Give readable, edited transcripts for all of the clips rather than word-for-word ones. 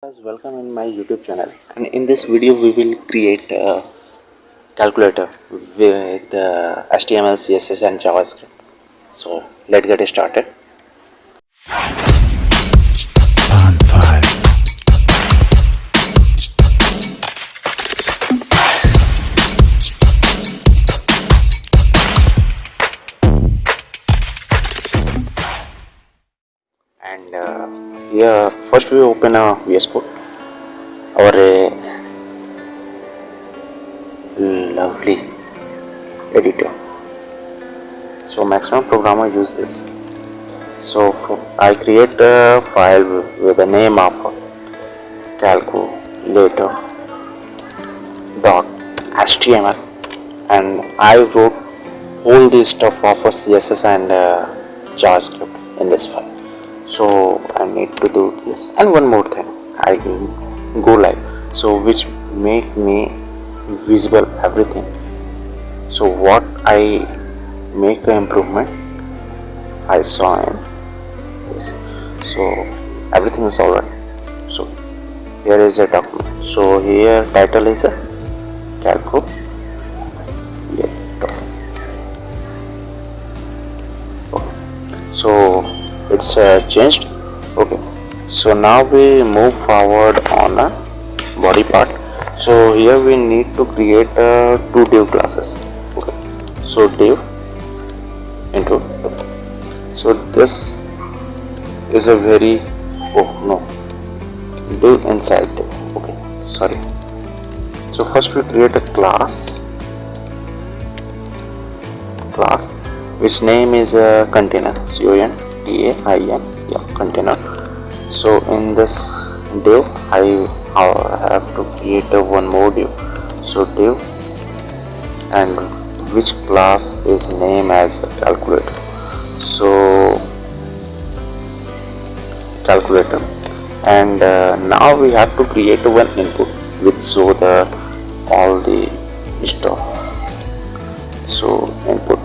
Guys, welcome in my YouTube channel, and in this video we will create a calculator with HTML, CSS and JavaScript. So let's get started. And here first we open a VS Code, our lovely editor. So maximum programmer use this. So I create a file with the name of calculator.html, and I wrote all this stuff of CSS and JavaScript in this file. So I need to do this, and one more thing, I go live, so which make me visible everything. So what I make an improvement I saw in this, so everything is alright. So here is a document. So here title is a calculator. Okay. So it's changed. Okay, so now we move forward on a body part. So here we need to create two div classes. Okay, so div into. So this is a very div inside div. Okay, sorry. So first we create a class which name is a container, CONTAIN, container. So in this div I have to create one more div. So div, and which class is name as calculator. So calculator, and now we have to create one input which show all the stuff. So input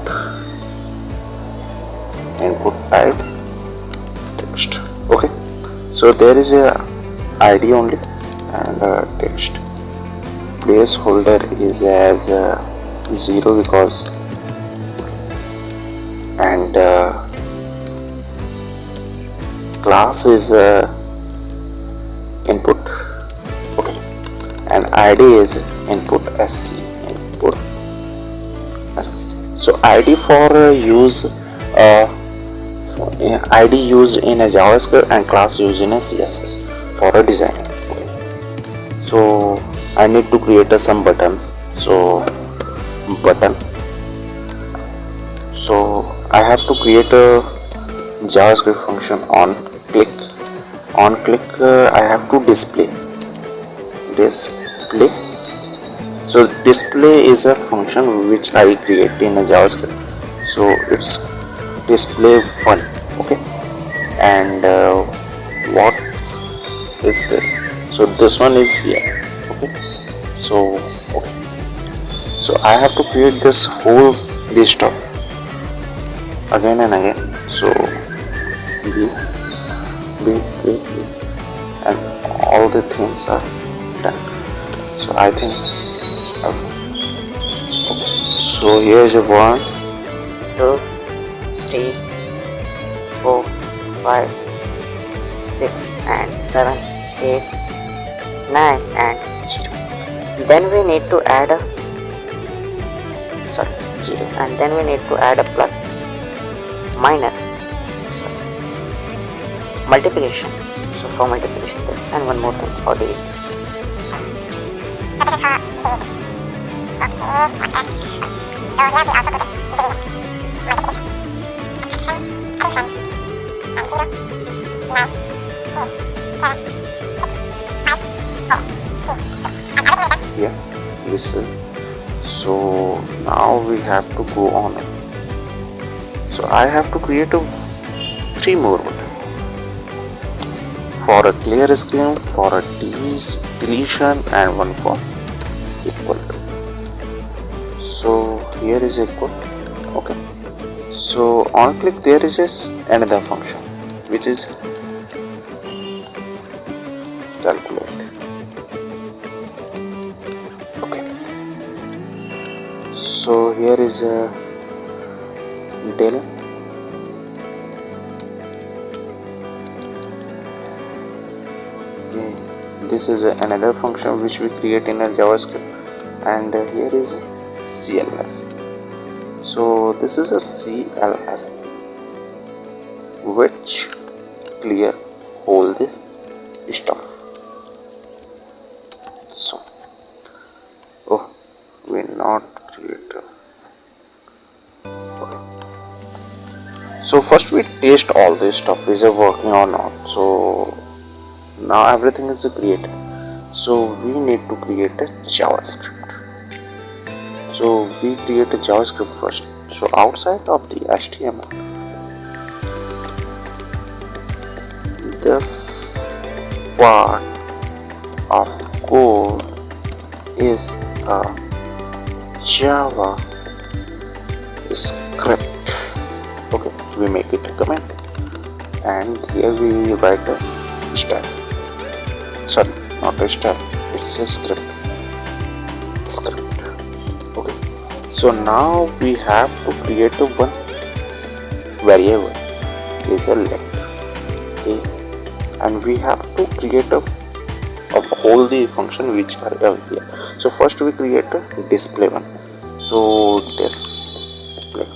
type text. Okay, so there is a ID only, and text placeholder is as 0 because, and class is input. Okay, and ID is input sc. So ID for use ID used in a JavaScript and class used in a CSS for a design. Okay. So I need to create some buttons. So button. So I have to create a JavaScript function on click. I have to display. So display is a function which I create in a JavaScript. So it's display fun. Okay, and what is this? So this one is here. Okay, so I have to create this whole stuff again and again. So B, and all the things are done. So I think okay. So here is a 1, 2, 3, 4, 5, 6 and 7, 8, 9 and 0. Then we need to add a 0, and then we need to add a plus, minus, multiplication. So for multiplication this, and one more thing for division. So yeah, listen. So now we have to go on. So I have to create 3 more buttons for a clear screen, for a deletion, and one for equal to. So here is equal. Okay, so on click there is another function which is calculate. So here is a del. This is another function which we create in a JavaScript, and here is CLS. So this is a CLS which clear all this stuff. So we not create. Okay. So first we test all this stuff is it working or not. So now everything is created. So we need to create a JavaScript. So we create a JavaScript first. So outside of the HTML, this part of code is a JavaScript. Okay, we make it a comment, and here we write a style. Sorry, not a style, it's a script. Okay, so now we have to create a one variable is a length. Okay, and we have to create a all the function which are here. So first we create a display one. So display,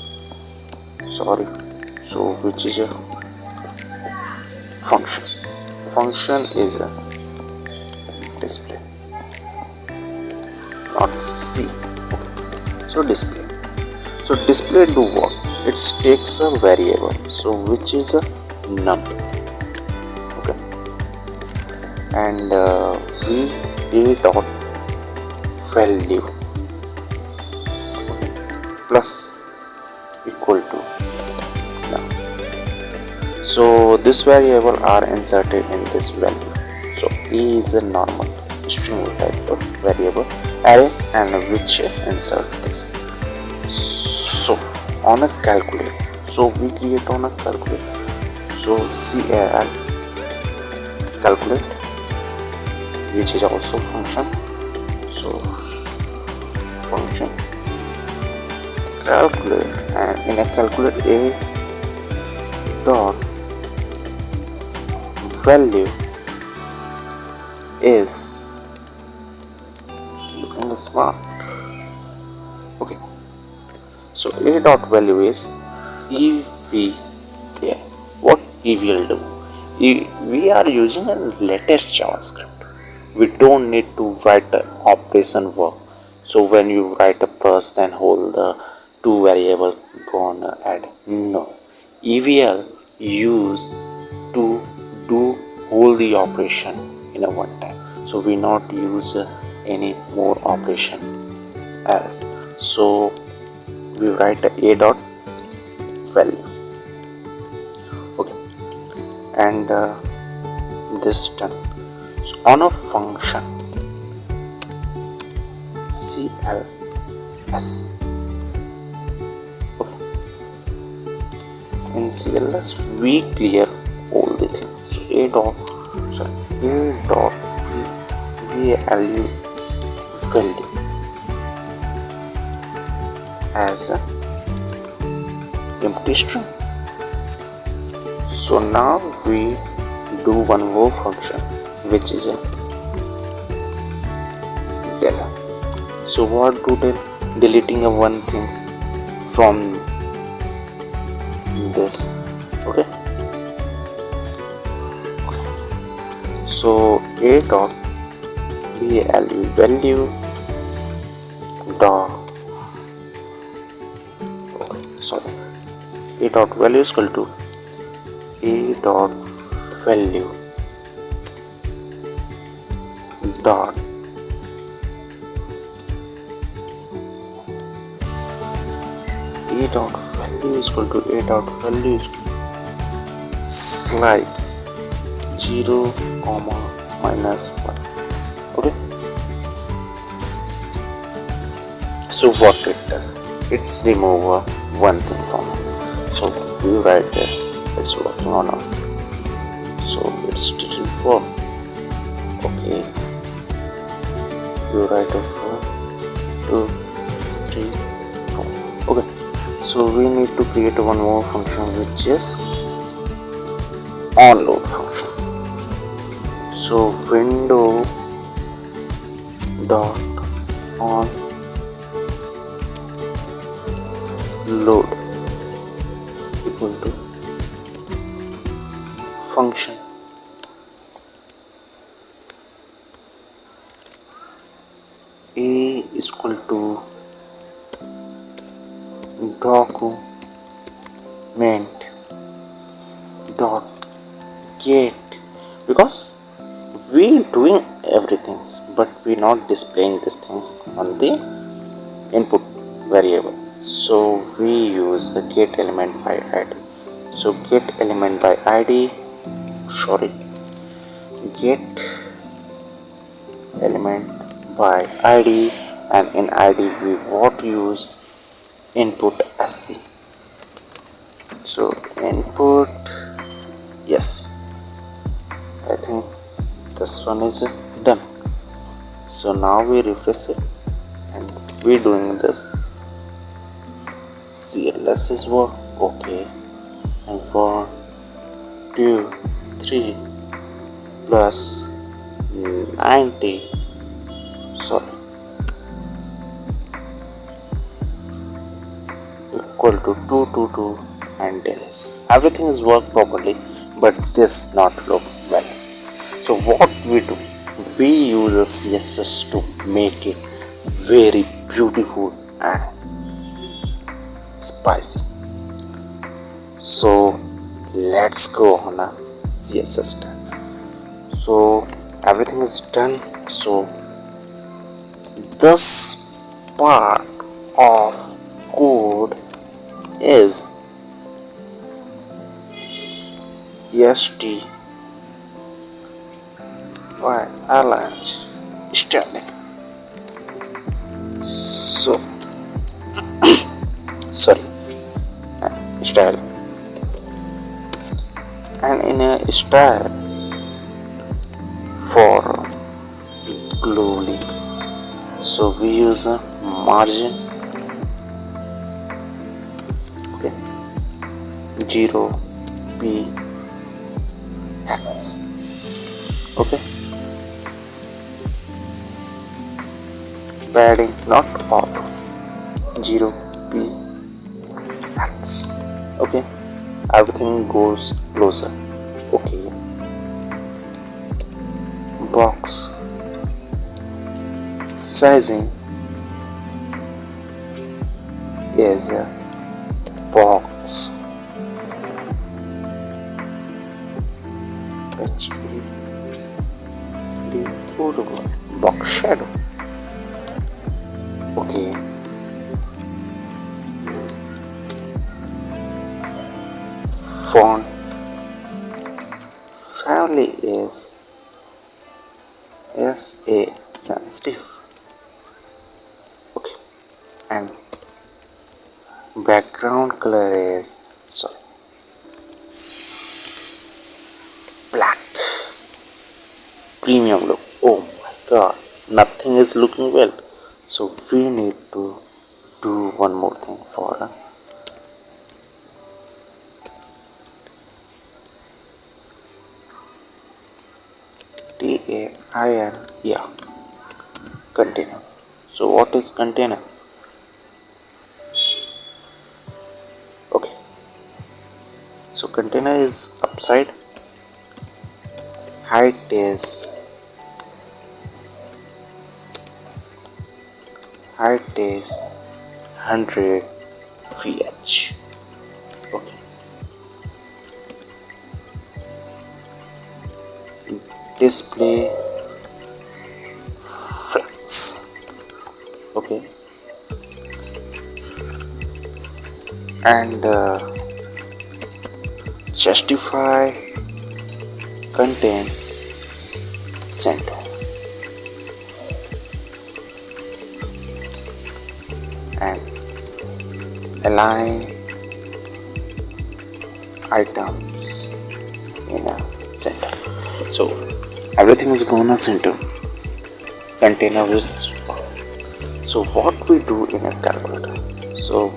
sorry, so which is a function is a display, not C. Okay. So display do what? It takes a variable, so which is a num. Okay, and we a dot value, okay, plus equal to num. So this variable are inserted in this value. So E is a normal string type of variable array, and which insert this. So on a calculator, so we create on a calculator. So cal calculate, which is also function. So function calculate, and in a calculate a dot value is looking smart. Okay, so a dot value is EV. Yeah, what EV will do? We are using a latest JavaScript. We don't need to write an operation work. So when you write a plus, then hold the two variable gonna add. No, EVL use to do all the operation in a one time. So we not use any more operation as. So we write a dot value. Okay, and this done. So on a function CLS. Okay, in CLS we clear all the things. So a dot value as an empty string. So now we do one more function which is a del. So what do del? Deleting a one things from this. Okay, so a dot value dot, okay, sorry, a dot value is equal to a dot value dot a dot value is equal to a dot value is slice 0, minus 1. Okay, so what it does, it's remove one thing from it. So we write this, it's working or not. So it's didn't work. Okay, you write a 4, 2, 3, So we need to create one more function, which is onload function. So window dot on load equal to function a is equal to document dot get, because we doing everything but we not displaying these things on the input variable. So we use the get element by id. So get element by id, get element by id, and in id we want to use input sc. So input, yes, I think this one is done. So now we refresh it and we doing this. CLS is work, okay, and 1 2 3 plus 90, sorry, equal to 222 and ls. Everything is worked properly, but this not look well. So what we do, we use a CSS to make it very beautiful and spicy. So let's go on a CSS tab. So everything is done. So this part of code is st by alliance styling. So sorry, style, and in a style for globally, so we use a margin, okay, 0 p x, okay, padding not auto, 0 p x, okay, everything goes closer, okay, box sizing is a box box shadow, okay, font family is SA sensitive, okay, and background color is, sorry, black, premium look. Oh my god, nothing is looking well. So we need to do one more thing for TAIN, yeah, container. So what is container? Okay, so container is upside, height is 100 VH, okay, display flex, okay, and justify content center, and align items in a center. So everything is gonna center, container will work. So what we do in a calculator, so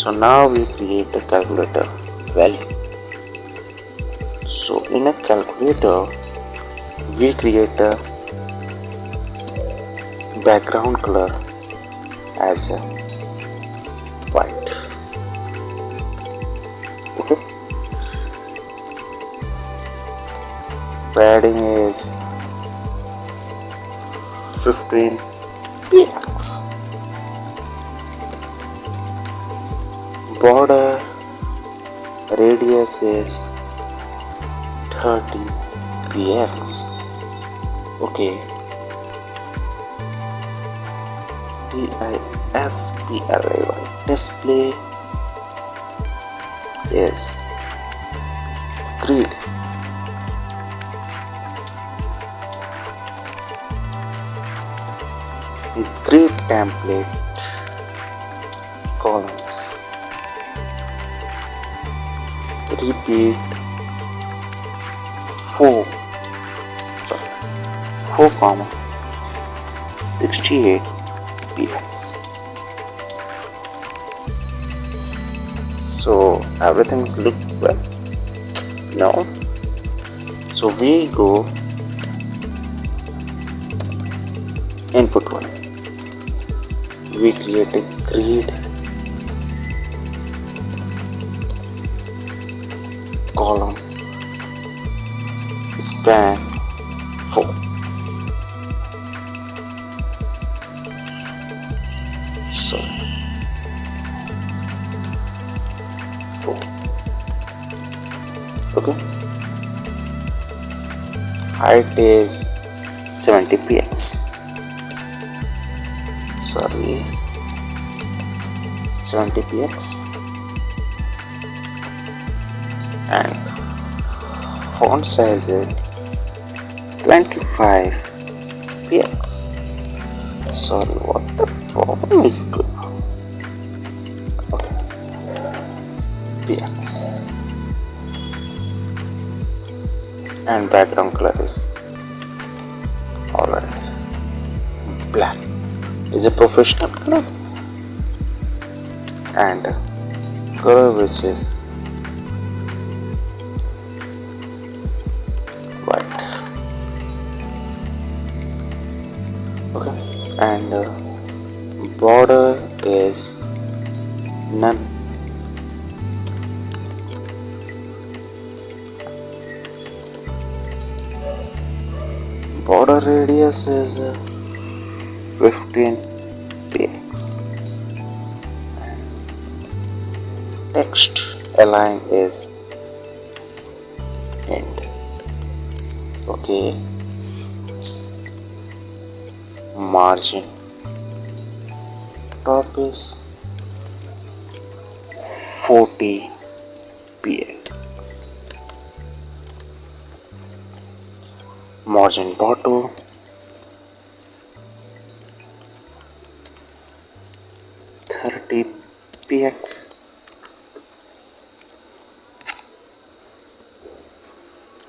So now we create a calculator value. So in a calculator we create a background color as a white. Okay, padding is 15 px. Border radius is 30 px. Okay, display is grid. Grid template columns. Repeat 4 comma 68 px. So everything's look well. No, so we go input one. We create a grid column span 4. So 4. Okay, height is 70 px. Sorry, 70 px. And font size is 25 px. Sorry, what the problem is good. Okay, px. And background color is alright. Black is a professional color, and color which is white. Okay, and border is none. Border radius is 15 px. Text align is end. Okay, margin top is 40 px. Margin bottom 30 px.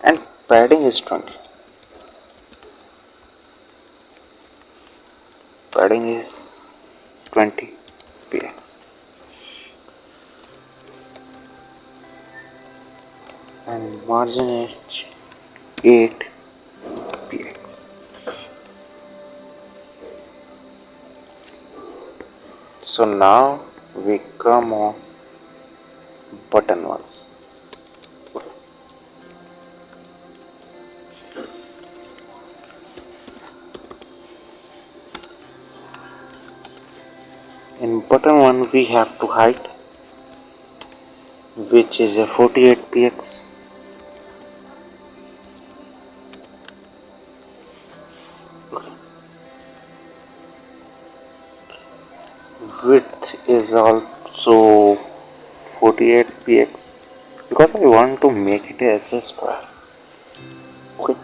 And padding is 20. Padding is 20 px. And margin is 8 px. So now we come on button ones. In button one we have to height, which is a 48 px. Width is also 48 px because I want to make it as a square. Okay.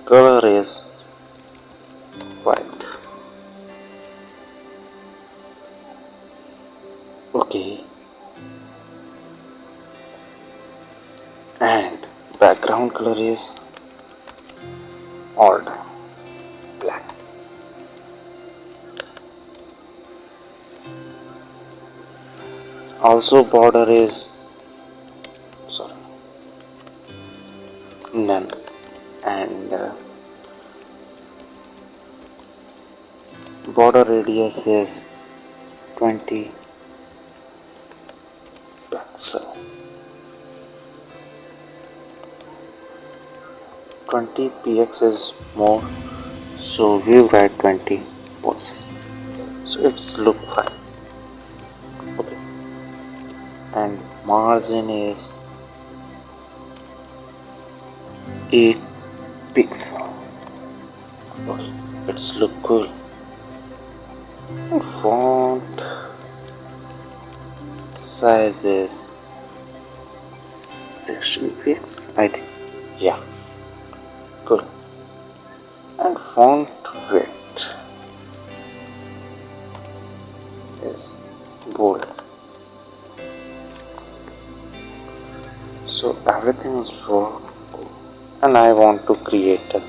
Color is white. Okay. And background color is all time black. Also border is none, and border radius is 20 pixel. 20 px is more, so we write 20%, so it's look fine. Okay, and margin is 8 pixel. Okay, it's look cool. And font size is 16 px, I think. Yeah, cool. And font width is bold. So everything is work, and I want to create a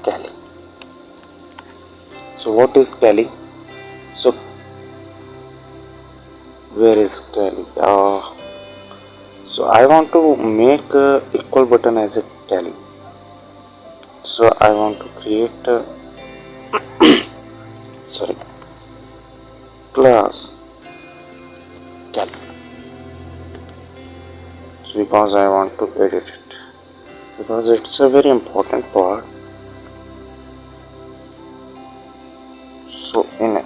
Cali. So what is Cali? So where is Cali? So I want to make a equal button as a Cali. So I want to create a class Cali, because I want to edit it, because it's a very important part. So in it,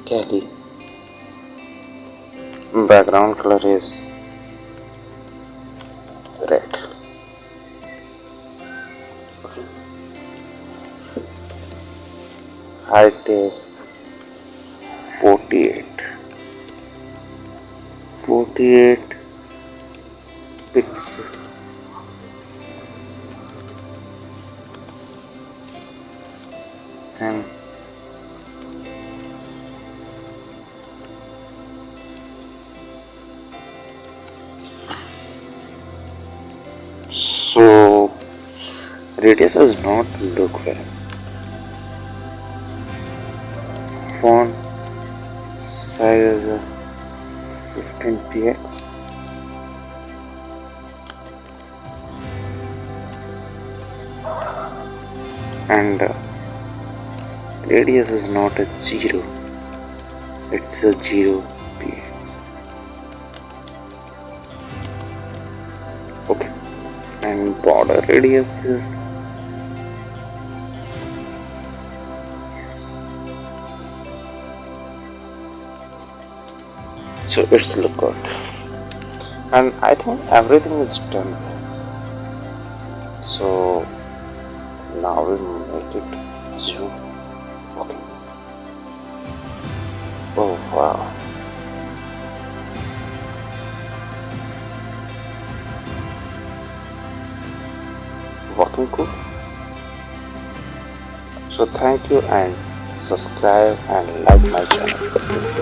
Cali background color is red. Okay. Height is 48 pixel. And so radius does not look well. Font size is 15 px. And radius is not a 0, it's a 0 px. Okay, and border radius is so it's look good, and I think everything is done. So now we make it zoom. Okay. Oh wow. Working cool. So thank you, and subscribe and like my channel.